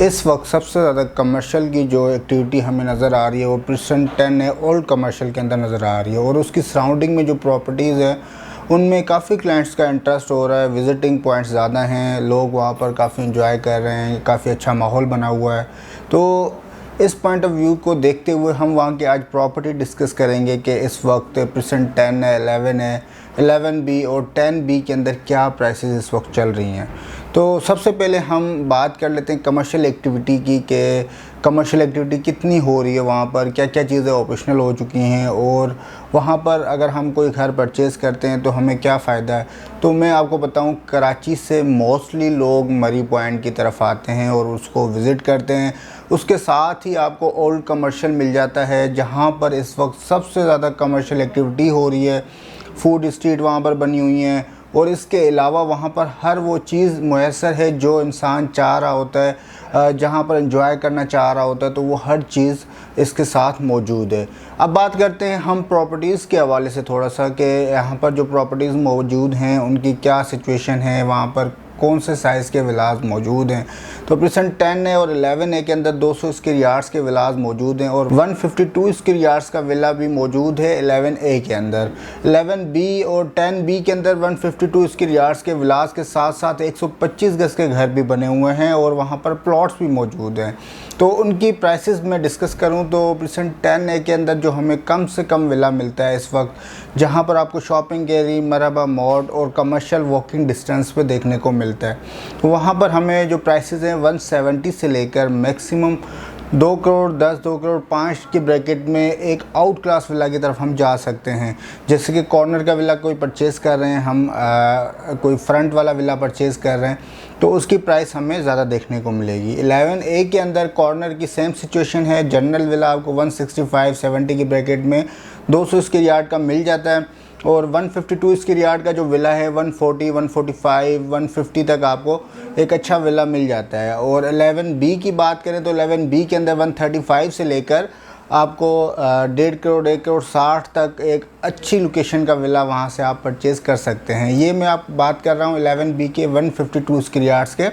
इस वक्त सबसे ज़्यादा कमर्शियल की जो एक्टिविटी हमें नज़र आ रही है वो प्रिसेंट 10 है, ओल्ड कमर्शियल के अंदर नज़र आ रही है। और उसकी सराउंडिंग में जो प्रॉपर्टीज़ है उनमें काफ़ी क्लाइंट्स का इंटरेस्ट हो रहा है। विज़िटिंग पॉइंट्स ज़्यादा हैं, लोग वहाँ पर काफ़ी इंजॉय कर रहे हैं, काफ़ी अच्छा माहौल बना हुआ है। तो इस पॉइंट ऑफ व्यू को देखते हुए हम वहाँ की आज प्रॉपर्टी डिस्कस करेंगे कि इस वक्त प्रिसेंट 10 है, 11 है, 11B और 10B के अंदर क्या प्राइसेस इस वक्त चल रही हैं। तो सबसे पहले हम बात कर लेते हैं कमर्शियल एक्टिविटी की कि कमर्शियल एक्टिविटी कितनी हो रही है वहाँ पर, क्या क्या चीज़ें ऑपरेशनल हो चुकी हैं और वहाँ पर अगर हम कोई घर परचेज़ करते हैं तो हमें क्या फ़ायदा है। तो मैं आपको बताऊँ, कराची से मोस्टली लोग मरी पॉइंट की तरफ आते हैं और उसको विज़िट करते हैं। उसके साथ ही आपको ओल्ड कमर्शियल मिल जाता है जहाँ पर इस वक्त सबसे ज़्यादा कमर्शियल एक्टिविटी हो रही है। फूड स्ट्रीट वहाँ पर बनी हुई हैं और इसके अलावा वहाँ पर हर वो चीज़ मुयस्सर है जो इंसान चाह रहा होता है, जहाँ पर एंजॉय करना चाह रहा होता है, तो वो हर चीज़ इसके साथ मौजूद है। अब बात करते हैं हम प्रॉपर्टीज़ के हवाले से थोड़ा सा कि यहाँ पर जो प्रॉपर्टीज़ मौजूद हैं उनकी क्या सिचुएशन है, वहाँ पर कौन से साइज़ के विलास मौजूद हैं। तो प्रिसेंट 10 है और 11 है के अंदर 200 स्क्वायर यार्ड्स के विलास मौजूद हैं और 152 स्क्वायर यार्ड्स का विला भी मौजूद है 11A के अंदर। 11B और 10B के अंदर 152 स्क्वायर यार्ड्स के विलास के साथ साथ 125 गज के घर भी बने हुए हैं और वहाँ पर प्लॉट्स भी मौजूद हैं। तो उनकी प्राइसेस में डिस्कस करूं तो प्रिसेंट 10A के अंदर जो हमें कम से कम विला मिलता है इस वक्त, जहां पर आपको शॉपिंग एरिया, मरहबा मोड और कमर्शियल वॉकिंग डिस्टेंस पे देखने को मिलता है, वहां पर हमें जो प्राइसेस हैं 170 से लेकर मैक्सिमम 2 करोड़ 10, 2 करोड़ 5 के ब्रैकेट में एक आउट क्लास विला की तरफ हम जा सकते हैं। जैसे कि कॉर्नर का विला कोई परचेज़ कर रहे हैं हम, कोई फ्रंट वाला विला परचेज़ कर रहे हैं तो उसकी प्राइस हमें ज़्यादा देखने को मिलेगी। 11A के अंदर कॉर्नर की सेम सिचुएशन है। जनरल विला आपको 165-70 के ब्रैकेट में 200 स्क्वायर यार्ड का मिल जाता है और 152 स्क्वायर यार्ड का जो विला है 140, 145, 150 तक आपको एक अच्छा विला मिल जाता है। और 11B की बात करें तो 11B के अंदर 135 से लेकर आपको 1.5 करोड़ 1 करोड़ 60 तक एक अच्छी लोकेशन का विला वहाँ से आप परचेज़ कर सकते हैं। ये मैं आप बात कर रहा हूँ 11B के 152 स्क्वायर यार्ड्स के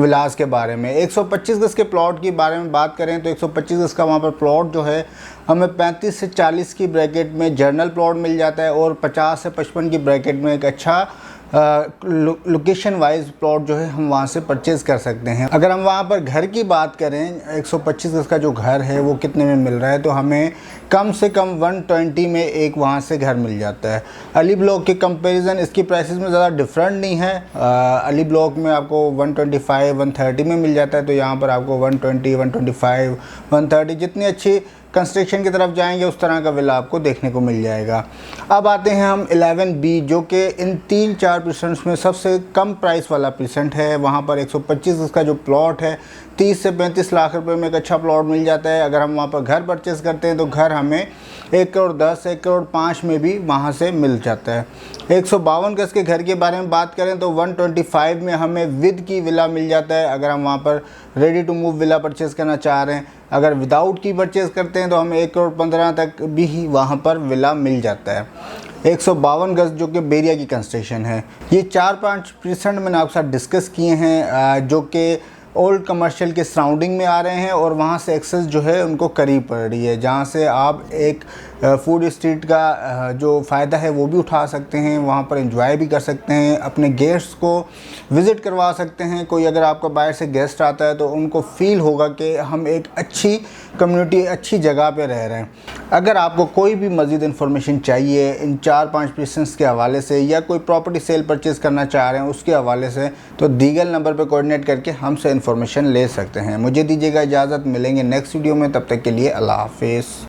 विलास के बारे में। 125 गज के प्लॉट के बारे में बात करें तो 125 गज का वहाँ पर प्लॉट जो है हमें 35 से 40 की ब्रैकेट में जर्नल प्लॉट मिल जाता है और 50 से 55 की ब्रैकेट में एक अच्छा लोकेशन वाइज प्लॉट जो है हम वहाँ से परचेज़ कर सकते हैं। अगर हम वहाँ पर घर की बात करें, 125 गज का जो घर है वो कितने में मिल रहा है, तो हमें कम से कम 120 में एक वहाँ से घर मिल जाता है। अली ब्लॉक के कंपैरिजन इसकी प्राइसेस में ज़्यादा डिफरेंट नहीं है। अली ब्लॉक में आपको 125, 130 में मिल जाता है, तो यहाँ पर आपको 120, 125, 130 जितनी अच्छी कंस्ट्रक्शन की तरफ जाएंगे उस तरह का विला आपको देखने को मिल जाएगा। अब आते हैं हम 11B जो कि इन 3-4 परसेंट्स में सबसे कम प्राइस वाला परसेंट है। वहाँ पर 125 उसका जो प्लॉट है 30 से 35 लाख रुपए में एक अच्छा प्लॉट मिल जाता है। अगर हम वहाँ पर घर परचेज़ करते हैं तो घर हमें 1 करोड़ 10, 1 करोड़ 5 में भी वहाँ से मिल जाता है। 152 गज के घर के बारे में बात करें तो 125 में हमें विद की विला मिल जाता है। अगर हम वहाँ पर ready to move villa purchase करना चाह रहे हैं, अगर विदाउट की परचेज़ करते हैं तो हमें 1 करोड़ 15 तक भी ही वहाँ पर विला मिल जाता है। 152 गज जो कि बेरिया की कंस्ट्रक्शन है। ये 4-5% मैंने आपके साथ डिस्कस किए हैं जो कि ओल्ड कमर्शियल के सराउंडिंग में आ रहे हैं और वहाँ से एक्सेस जो है उनको करीब पड़ रही है, जहाँ से आप एक फूड स्ट्रीट का जो फ़ायदा है वो भी उठा सकते हैं, वहाँ पर एंजॉय भी कर सकते हैं, अपने गेस्ट्स को विज़िट करवा सकते हैं। कोई अगर आपका बाहर से गेस्ट आता है तो उनको फ़ील होगा कि हम एक अच्छी कम्युनिटी, अच्छी जगह पे रह रहे हैं। अगर आपको कोई भी मज़ीद इन्फॉर्मेशन चाहिए इन 4-5 पर्सन्स के हवाले से या कोई प्रॉपर्टी सेल परचेज़ करना चाह रहे हैं उसके हवाले से, तो दीगल नंबर पर कोऑर्डिनेट करके हमसे इन्फॉर्मेशन ले सकते हैं। मुझे दीजिएगा इजाज़त, मिलेंगे नेक्स्ट वीडियो में, तब तक के लिए अल्लाह हाफिज़।